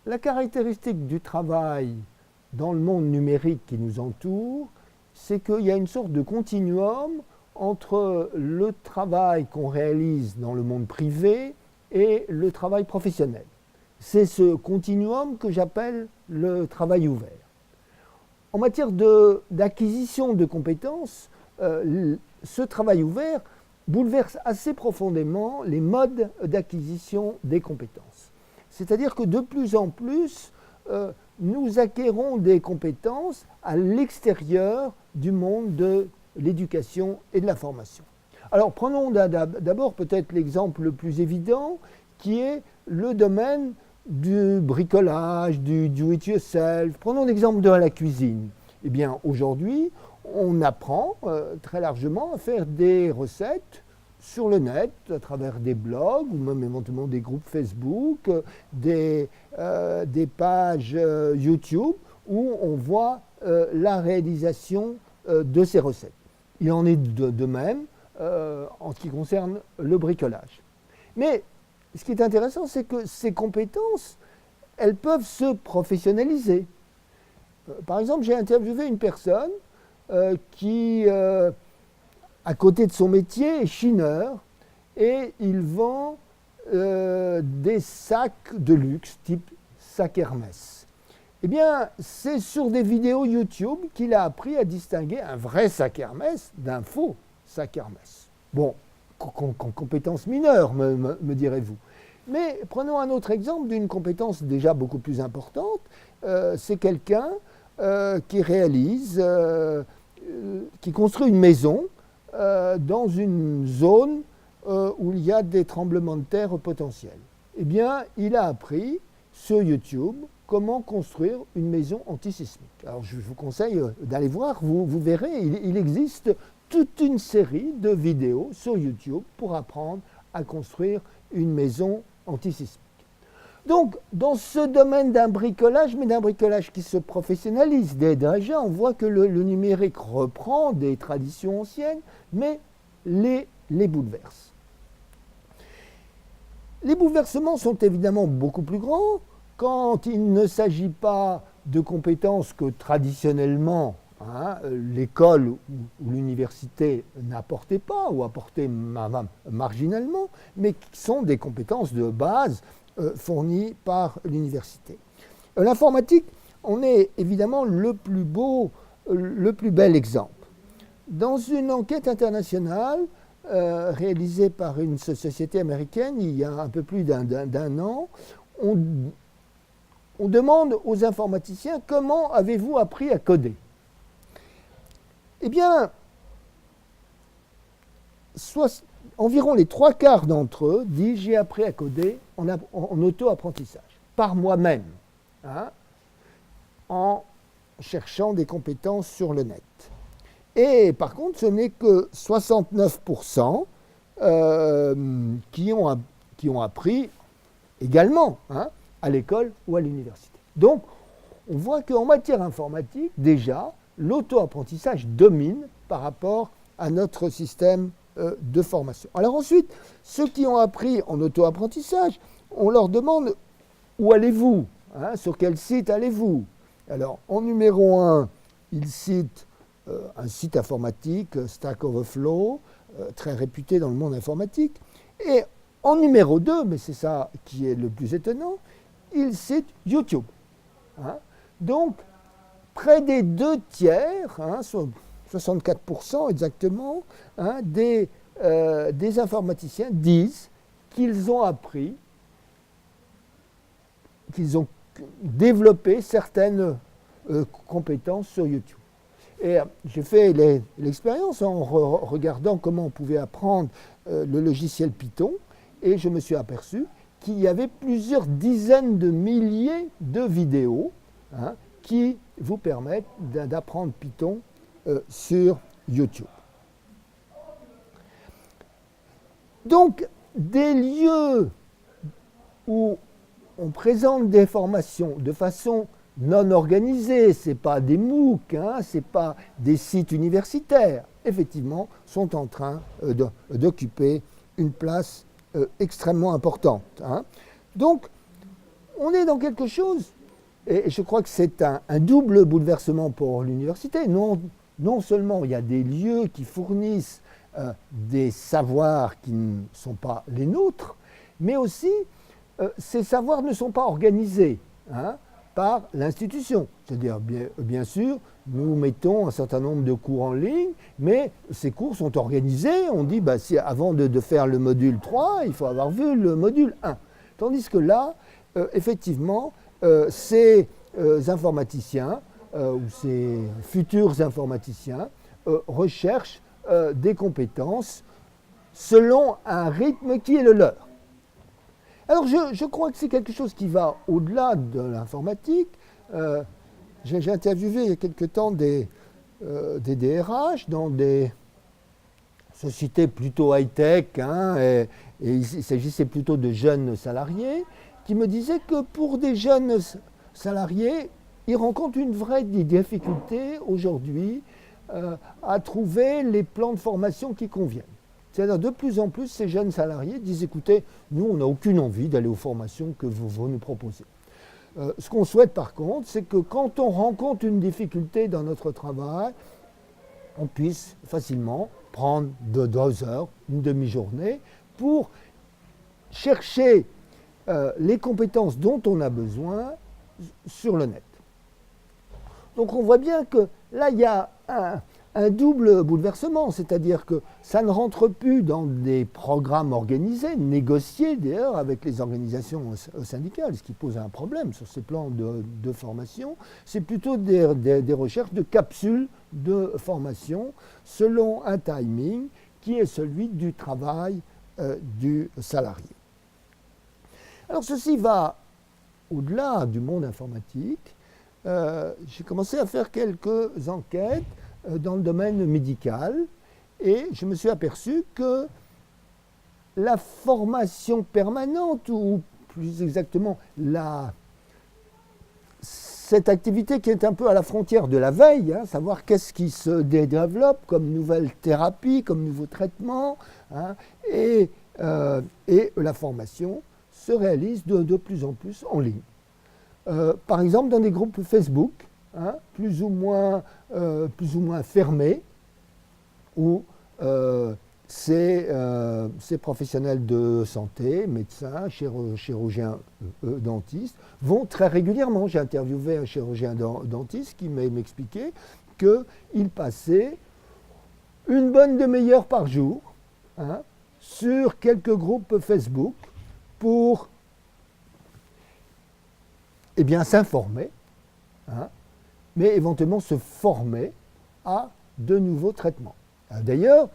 La caractéristique du travail dans le monde numérique qui nous entoure, c'est qu'il y a une sorte de continuum entre le travail qu'on réalise dans le monde privé et le travail professionnel. C'est ce continuum que j'appelle le travail ouvert. En matière d'acquisition de compétences, ce travail ouvert bouleverse assez profondément les modes d'acquisition des compétences. C'est-à-dire que de plus en plus, nous acquérons des compétences à l'extérieur du monde de l'éducation et de la formation. Alors prenons d'abord peut-être l'exemple le plus évident, qui est le domaine du bricolage, du do-it-yourself. Prenons l'exemple de la cuisine. Eh bien, aujourd'hui, on apprend très largement à faire des recettes sur le net, à travers des blogs ou même éventuellement des groupes Facebook, des pages YouTube où on voit la réalisation de ces recettes. Il en est de même en ce qui concerne le bricolage. Mais ce qui est intéressant, c'est que ces compétences, elles peuvent se professionnaliser. Par exemple, j'ai interviewé une personne qui, à côté de son métier, est chineur et il vend des sacs de luxe, type sac Hermès. Eh bien, c'est sur des vidéos YouTube qu'il a appris à distinguer un vrai sac Hermès d'un faux sac Hermès. Bon, compétence mineure, me direz-vous. Mais prenons un autre exemple d'une compétence déjà beaucoup plus importante. C'est quelqu'un qui réalise, qui construit une maison dans une zone où il y a des tremblements de terre potentiels. Eh bien, il a appris sur YouTube comment construire une maison antisismique. Alors, je vous conseille d'aller voir, vous verrez, il existe toute une série de vidéos sur YouTube pour apprendre à construire une maison antisismique. Donc, dans ce domaine d'un bricolage, mais d'un bricolage qui se professionnalise, déjà, on voit que le numérique reprend des traditions anciennes, mais les bouleverse. Les bouleversements sont évidemment beaucoup plus grands quand il ne s'agit pas de compétences que traditionnellement l'école ou l'université n'apportait pas ou apportait marginalement, mais qui sont des compétences de base fournies par l'université. L'informatique en est évidemment le plus bel exemple. Dans une enquête internationale réalisée par une société américaine il y a un peu plus d'un an, on demande aux informaticiens comment avez-vous appris à coder. Eh bien, environ les 3/4 d'entre eux disent j'ai appris à coder en auto-apprentissage, par moi-même, en cherchant des compétences sur le net. Et par contre, ce n'est que 69% qui ont appris également à l'école ou à l'université. Donc, on voit qu'en matière informatique, déjà, l'auto-apprentissage domine par rapport à notre système de formation. Alors ensuite, ceux qui ont appris en auto-apprentissage, on leur demande où allez-vous, sur quel site allez-vous. Alors, en numéro 1, ils citent un site informatique, Stack Overflow, très réputé dans le monde informatique. Et en numéro 2, mais c'est ça qui est le plus étonnant, ils citent YouTube. Donc, près des 2/3, 64% exactement, des informaticiens disent qu'ils ont appris, qu'ils ont développé certaines compétences sur YouTube. Et j'ai fait l'expérience en regardant comment on pouvait apprendre le logiciel Python, et je me suis aperçu qu'il y avait plusieurs dizaines de milliers de vidéos qui vous permettent d'apprendre Python sur YouTube. Donc, des lieux où on présente des formations de façon non organisée, ce n'est pas des MOOC, ce n'est pas des sites universitaires, effectivement, sont en train d'occuper une place extrêmement importante. Donc, on est dans quelque chose, et je crois que c'est un double bouleversement pour l'université. Non seulement il y a des lieux qui fournissent des savoirs qui ne sont pas les nôtres, mais aussi ces savoirs ne sont pas organisés par l'institution. C'est-à-dire, bien sûr, nous mettons un certain nombre de cours en ligne, mais ces cours sont organisés. On dit, avant de faire le module 3, il faut avoir vu le module 1. Tandis que là, effectivement, ces informaticiens ou ces futurs informaticiens recherchent des compétences selon un rythme qui est le leur. Alors je crois que c'est quelque chose qui va au-delà de l'informatique. J'ai interviewé il y a quelque temps des DRH dans des sociétés plutôt high-tech, et il s'agissait plutôt de jeunes salariés, qui me disaient que pour des jeunes salariés, ils rencontrent une vraie difficulté aujourd'hui à trouver les plans de formation qui conviennent. C'est-à-dire de plus en plus, ces jeunes salariés disent, écoutez, nous, on n'a aucune envie d'aller aux formations que vous nous proposez. Ce qu'on souhaite par contre, c'est que quand on rencontre une difficulté dans notre travail, on puisse facilement prendre 2 heures, une demi-journée, pour chercher les compétences dont on a besoin sur le net. Donc on voit bien que là, il y a un double bouleversement, c'est-à-dire que ça ne rentre plus dans des programmes organisés, négociés d'ailleurs avec les organisations syndicales, ce qui pose un problème sur ces plans de formation. C'est plutôt des recherches de capsules de formation selon un timing qui est celui du travail du salarié. Alors ceci va au-delà du monde informatique. J'ai commencé à faire quelques enquêtes dans le domaine médical et je me suis aperçu que la formation permanente, ou plus exactement cette activité qui est un peu à la frontière de la veille, savoir qu'est-ce qui se développe comme nouvelle thérapie, comme nouveau traitement, et la formation se réalise de plus en plus en ligne. Par exemple dans des groupes Facebook, plus ou moins fermés, où ces professionnels de santé, médecins, chirurgiens dentistes, vont très régulièrement. J'ai interviewé un chirurgien dentiste qui m'expliquait qu'il passait une bonne demi-heure par jour sur quelques groupes Facebook pour s'informer, mais éventuellement se former à de nouveaux traitements. D'ailleurs,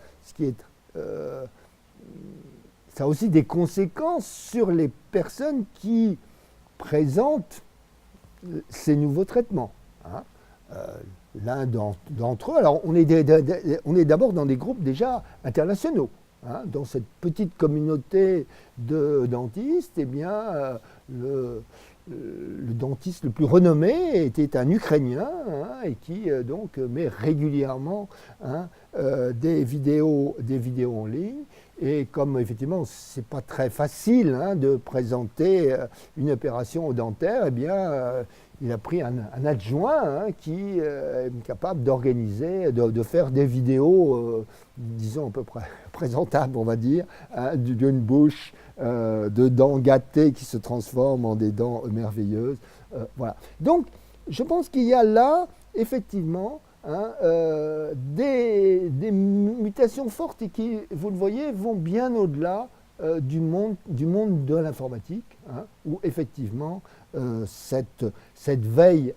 ça a aussi des conséquences sur les personnes qui présentent ces nouveaux traitements. L'un d'entre eux, alors on est d'abord dans des groupes déjà internationaux. Dans cette petite communauté de dentistes, le dentiste le plus renommé était un Ukrainien et qui donc met régulièrement des vidéos en ligne. Et comme effectivement c'est pas très facile de présenter une opération dentaire, il a pris un adjoint qui est capable d'organiser, de faire des vidéos, disons à peu près présentables, on va dire, d'une bouche, de dents gâtées qui se transforment en des dents merveilleuses. Voilà. Donc, je pense qu'il y a là, effectivement, des mutations fortes et qui, vous le voyez, vont bien au-delà du monde de l'informatique, où effectivement cette veille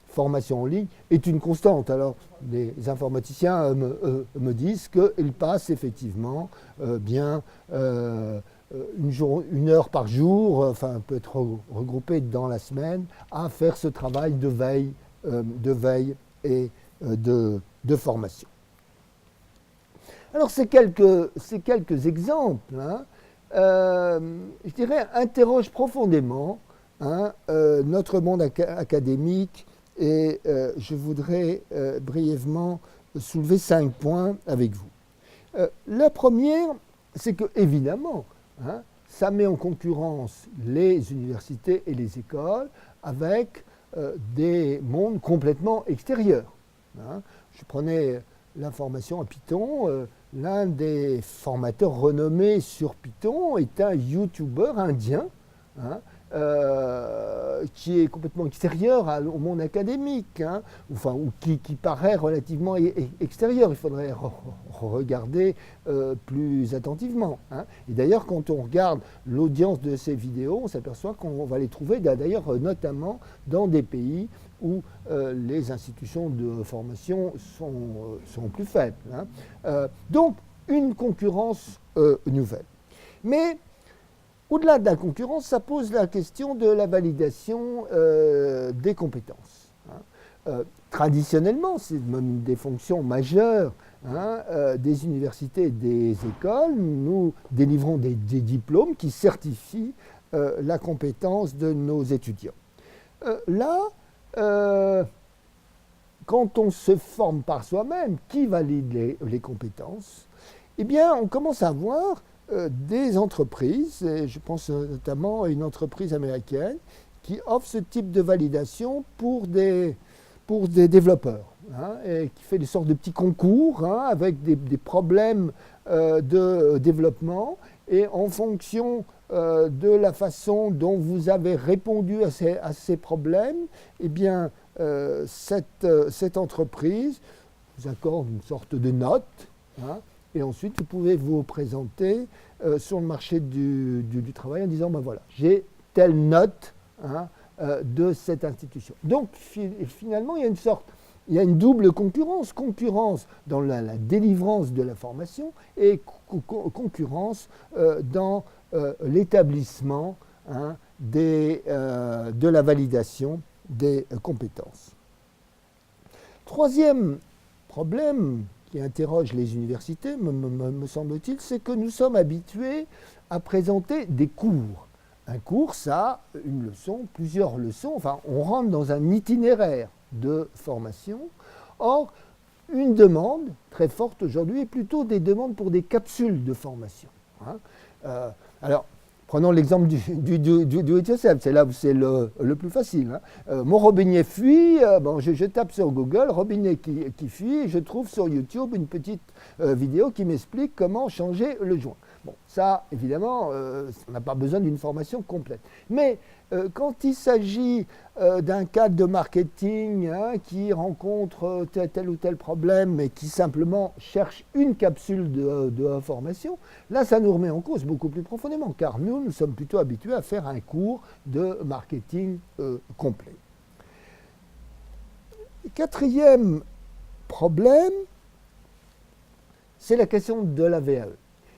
formation en ligne est une constante. Alors les informaticiens me disent qu'ils passent effectivement une heure par jour, enfin peut être regroupé dans la semaine, à faire ce travail de veille et de formation. Alors ces quelques exemples, je dirais, interrogent profondément notre monde académique, et je voudrais brièvement soulever 5 points avec vous. La première, c'est que évidemment, ça met en concurrence les universités et les écoles avec des mondes complètement extérieurs. Hein. Je prenais la formation à Python. L'un des formateurs renommés sur Python est un YouTuber indien, hein, qui est complètement extérieur au monde académique, hein, enfin, ou qui paraît relativement extérieur. Il faudrait regarder plus attentivement. Hein. Et d'ailleurs, quand on regarde l'audience de ces vidéos, on s'aperçoit qu'on va les trouver d'ailleurs notamment dans des pays où les institutions de formation sont plus faibles. Hein. Donc, une concurrence nouvelle. Mais au-delà de la concurrence, ça pose la question de la validation des compétences. Hein. Traditionnellement, c'est même des fonctions majeures, hein, des universités et des écoles. Nous délivrons des diplômes qui certifient la compétence de nos étudiants. Là, quand on se forme par soi-même, qui valide les compétences? Eh bien, on commence à voir des entreprises, et je pense notamment à une entreprise américaine, qui offre ce type de validation pour des développeurs, hein, et qui fait des sortes de petits concours, hein, avec des problèmes de développement, et en fonction de la façon dont vous avez répondu à ces problèmes, eh bien, cette entreprise vous accorde une sorte de note, hein, et ensuite vous pouvez vous présenter sur le marché du travail en disant, ben voilà, j'ai telle note, hein, de cette institution. Donc finalement, il y a une double concurrence dans la délivrance de la formation et concurrence dans l'établissement, hein, de la validation des compétences. Troisième problème qui interroge les universités, me semble-t-il, c'est que nous sommes habitués à présenter des cours. Un cours, ça a une leçon, plusieurs leçons, enfin, on rentre dans un itinéraire de formation. Or, une demande très forte aujourd'hui est plutôt des demandes pour des capsules de formation. Hein. Alors, prenons l'exemple du do-it-yourself, c'est là où c'est le plus facile. Hein. Mon robinet fuit, bon, je tape sur Google, robinet qui fuit, et je trouve sur YouTube une petite vidéo qui m'explique comment changer le joint. Bon, ça, évidemment, on n'a pas besoin d'une formation complète. Mais quand il s'agit d'un cadre de marketing, hein, qui rencontre tel ou tel problème et qui simplement cherche une capsule de formation, là, ça nous remet en cause beaucoup plus profondément, car nous sommes plutôt habitués à faire un cours de marketing complet. Quatrième problème, c'est la question de la VAE.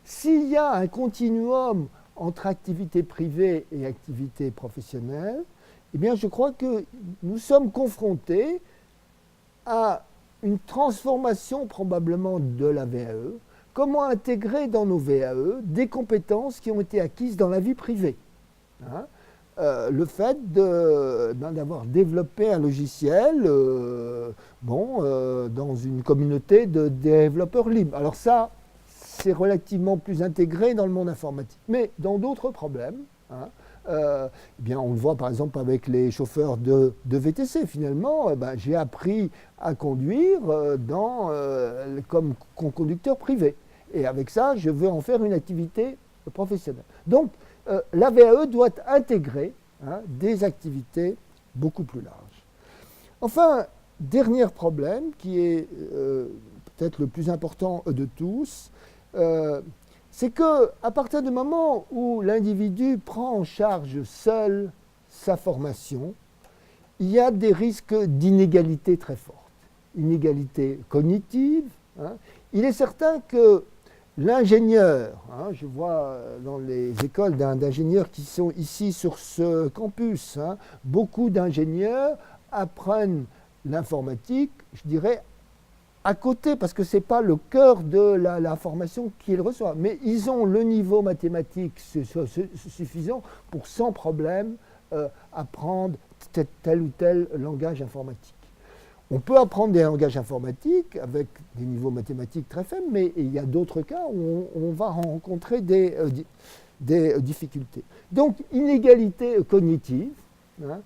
S'il y a un continuum entre activité privée et activité professionnelle, eh bien, je crois que nous sommes confrontés à une transformation probablement de la VAE. Comment intégrer dans nos VAE des compétences qui ont été acquises dans la vie privée, hein. Le fait d'avoir développé un logiciel dans une communauté de développeurs libres. Alors ça, c'est relativement plus intégré dans le monde informatique. Mais dans d'autres problèmes, hein, eh bien, on le voit par exemple avec les chauffeurs de VTC. Finalement, j'ai appris à conduire comme conducteur privé. Et avec ça, je veux en faire une activité professionnelle. Donc, la VAE doit intégrer, hein, des activités beaucoup plus larges. Enfin, dernier problème qui est peut-être le plus important de tous, c'est qu'à partir du moment où l'individu prend en charge seul sa formation, il y a des risques d'inégalité très fortes. Inégalité cognitive. Hein. Il est certain que l'ingénieur, hein, je vois dans les écoles d'ingénieurs qui sont ici sur ce campus, hein, beaucoup d'ingénieurs apprennent l'informatique, je dirais, à côté, parce que ce n'est pas le cœur de la formation qu'ils reçoivent. Mais ils ont le niveau mathématique suffisant pour sans problème apprendre tel ou tel langage informatique. On peut apprendre des langages informatiques avec des niveaux mathématiques très faibles, mais il y a d'autres cas où on va rencontrer des difficultés. Donc, inégalité cognitive, hein,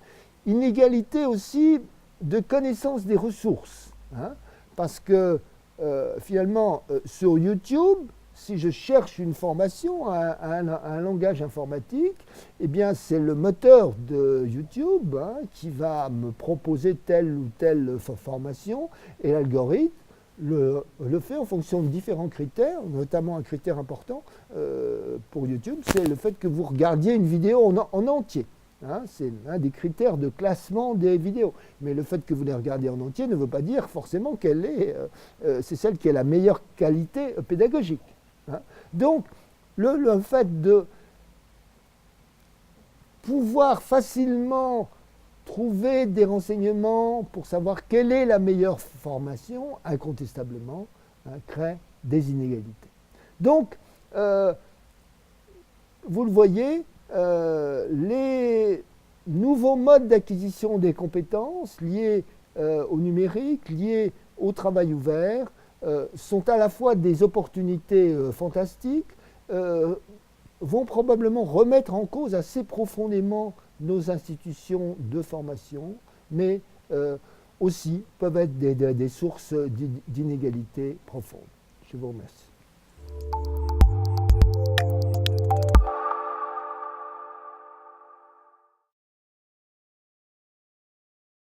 inégalité aussi de connaissance des ressources, hein, parce que finalement, sur YouTube, si je cherche une formation, un langage informatique, eh bien, c'est le moteur de YouTube, hein, qui va me proposer telle ou telle formation, et l'algorithme le fait en fonction de différents critères, notamment un critère important pour YouTube, c'est le fait que vous regardiez une vidéo en entier. Hein, c'est un des critères de classement des vidéos. Mais le fait que vous les regardiez en entier ne veut pas dire forcément qu'elle est, c'est celle qui a la meilleure qualité pédagogique. Hein. Donc, le fait de pouvoir facilement trouver des renseignements pour savoir quelle est la meilleure formation, incontestablement, hein, crée des inégalités. Donc, vous le voyez, les nouveaux modes d'acquisition des compétences liés au numérique, liés au travail ouvert, sont à la fois des opportunités fantastiques, vont probablement remettre en cause assez profondément nos institutions de formation, mais aussi peuvent être des sources d'inégalités profondes. Je vous remercie.